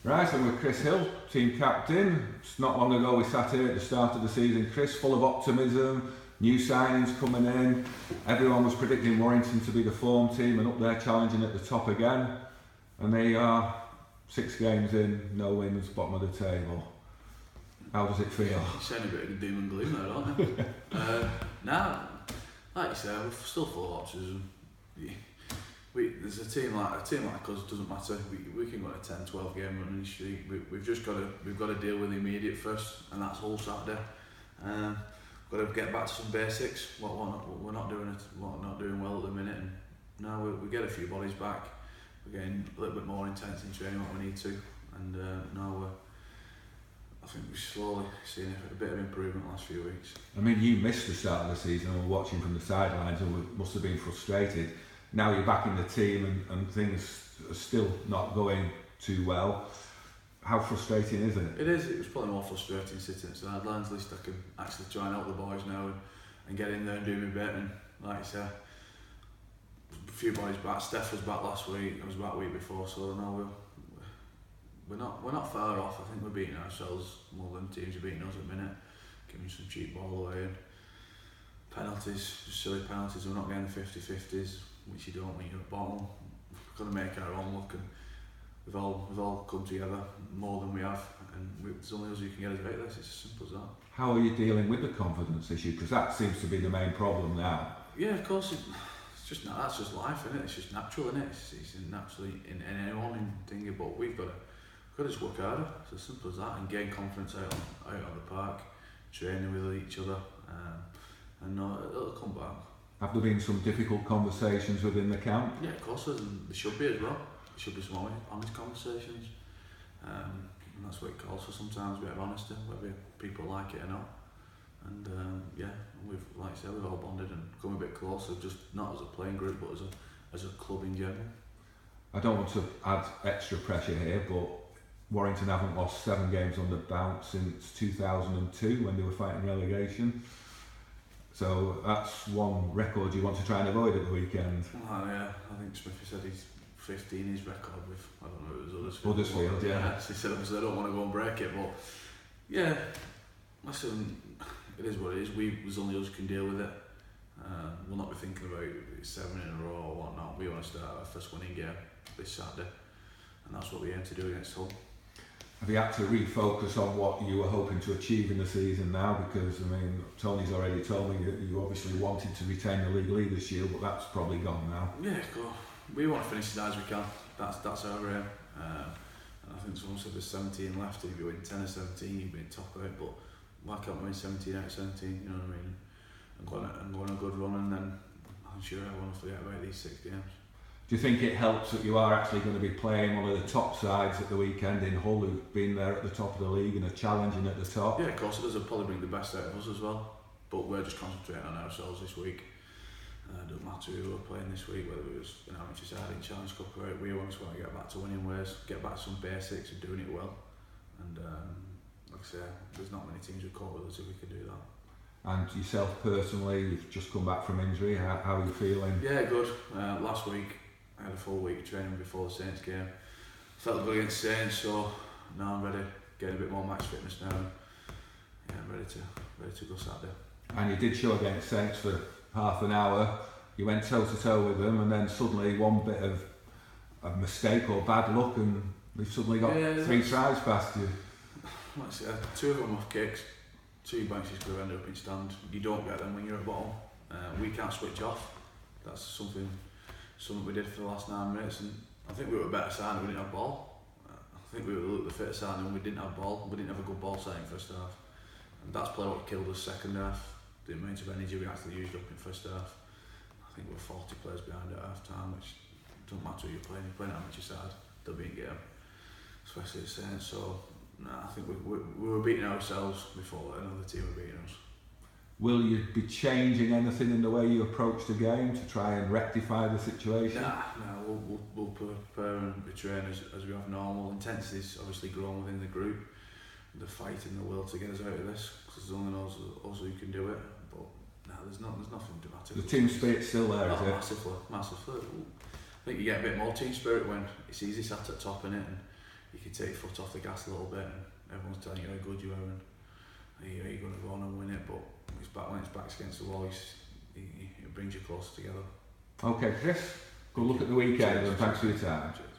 Right, and with Chris Hill, team captain. It's not long ago we sat here at the start of the season, Chris, full of optimism, new signings coming in. Everyone was predicting Warrington to be the form team and up there challenging at the top again. And they are 6 games in, no wins, bottom of the table. How does it feel? You're saying a bit of doom and gloom there, aren't you? Nah, like you say, we're still full of optimism. There's a team like us, doesn't matter. We can go on a 10-12 game running streak. We've got to deal with the immediate first, and that's all Saturday. Got to get back to some basics. We're not doing well at the minute, and now we get a few bodies back. We're getting a little bit more intense in training what we need to, and now I think we've slowly seen a bit of improvement last few weeks. I mean, you missed the start of the season and were watching from the sidelines and must have been frustrated. Now you're back in the team and things are still not going too well. How frustrating is it? It is. It was probably more frustrating sitting at the sidelines. At least I can actually try and help the boys now and get in there and do my bit. And like I said, a few boys back. Steph was back last week. I was back the week before. So no, we're not far off. I think we're beating ourselves more than teams are beating us at the minute. Giving some cheap ball away and penalties, just silly penalties. We're not getting the 50-50s. Which you don't when you're at bottom. We've got to make our own look, and we've all come together more than we have, and it's only us who can get us out of this. It's as simple as that. How are you dealing with the confidence issue? Because that seems to be the main problem now. Yeah, of course. It's just that's just life, isn't it? It's just natural, isn't it? It's naturally in anyone in thinking, but we've got to just work harder. It's as simple as that, and gain confidence out on the park, training with each other, and it'll come back. Have there been some difficult conversations within the camp? Yeah, of course, and there should be as well. There should be some honest conversations, and that's what it calls for sometimes, a bit of honesty, whether people like it or not. And we've, like I said, we've all bonded and come a bit closer, just not as a playing group, but as a club in general. I don't want to add extra pressure here, but Warrington haven't lost 7 games on the bounce since 2002 when they were fighting relegation. So that's one record you want to try and avoid at the weekend. Oh yeah, I think Smithy said he's 15 his record with, I don't know, it was Huddersfield, yeah. He said obviously I don't want to go and break it, but yeah, listen, it is what it is. There's only us who can deal with it. We'll not be thinking about 7 in a row or whatnot. We want to start our first winning game this Saturday, and that's what we aim to do against Hull. Have you had to refocus on what you were hoping to achieve in the season now? Because, I mean, Tony's already told me that you obviously wanted to retain the league leader shield, but that's probably gone now. Yeah, cool. We want to finish as high as we can. That's our aim. And I think someone said there's 17 left. If you win 10 or 17, you'd be in top out. But why can't we win 17 out of 17? You know what I mean? And go on a good run, and then I'm sure I want to forget about these 6 games. Do you think it helps that you are actually going to be playing one of the top sides at the weekend in Hull, who've been there at the top of the league and are challenging at the top? Yeah, of course it does. It'll probably bring the best out of us as well. But we're just concentrating on ourselves this week. It doesn't matter who we're playing this week, whether it was an amateur side in Challenge Cup or out. We just want to get back to winning ways, get back to some basics and doing it well. And like I say, there's not many teams who cope with us if we can do that. And yourself personally, you've just come back from injury. How are you feeling? Yeah, good. Last week I had a full week of training before the Saints game. Felt good against Saints, so now I'm ready, getting a bit more match fitness now. Yeah, I'm ready to go Saturday. And you did show against Saints for half an hour. You went toe to toe with them, and then suddenly one bit of a mistake or bad luck, and they've suddenly got 3 tries past you. Like I said, 2 of them off kicks, 2 bounces could have ended up in stand. You don't get them when you're at bottom. We can't switch off. That's something we did for the last 9 minutes, and I think we were a better side and we didn't have ball. I think we were the fitter side and we didn't have ball. We didn't have a good ball setting first half, and that's probably what killed us second half. The amount of energy we actually used up in first half. I think we were 40 players behind at half time, which doesn't matter who you're playing amateur side, they'll be in game, especially at Saints. So I think we were beating ourselves before another team were beating us. Will you be changing anything in the way you approach the game to try and rectify the situation? No, we'll prepare and be trained as we have normal. Intensity's obviously grown within the group. The fight and the will to get us out of this, because there's only us who can do it. But no, there's nothing dramatic. The team spirit's still there, is it? Massively. I think you get a bit more team spirit when it's easy sat at top in it, and you can take your foot off the gas a little bit, and everyone's telling you how good you are and are you going to go on and win it. But it's back when it's backs against the wall, it brings you closer together. Okay, Chris, good luck at the weekend, and thanks for your time. Cheers.